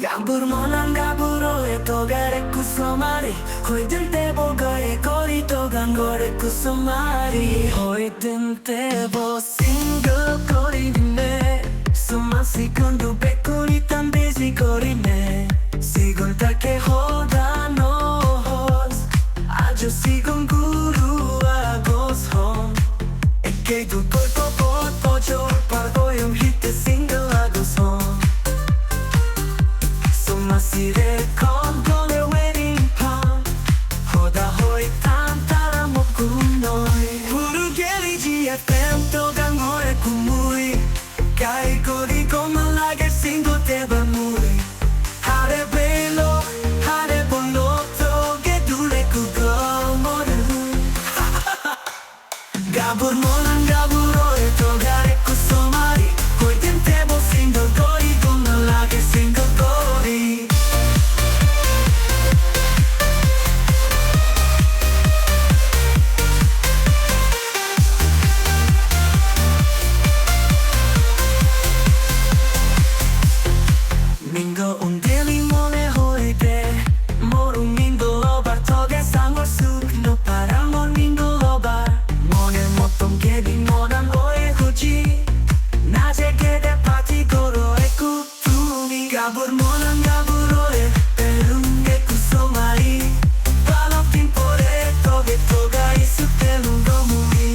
Gabur monan gaburo e togare kusomari Hoi dinte boga e kori togan gore kusomari Hoi dinte bo single kori dine Suma sekundu bekuri tambezi kori ne Sigun take hoda no hos Ajo sigun guru agos hon Eke du korpo pot pocho Pargoyum hitte single agos hon Masire con gole wedding pam Hoda hoi tantara mokunoi Purugeli GFM togang ore kumui Kai kori komalage singo teba mui Hare belo, hare bolo toge dule kugo moru Gabur molan gaburo e togare kusomari Hoi tentebo singo gori komalage singo gori Mingo undeli mone hoide Moru mingo lobar toge sangor suk no paramon mingo lobar Mone moton gebi modan oe huji Naje gede pati goro e kutumi Gabur monan gaburo e perunge kusomai Balop timpore toge toga isu telungo mumi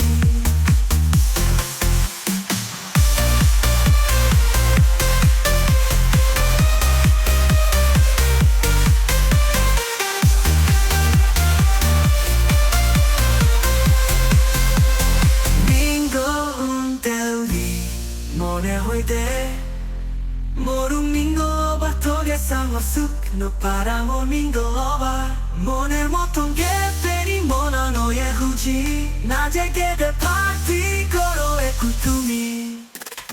Mone hoide Moru mingo loba toge sango suk no paramo mingo loba Mone moton ge peri mona no ye huji Naje gede party goro e kutumi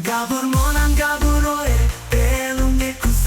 Gabur monan gaburo e belunge kus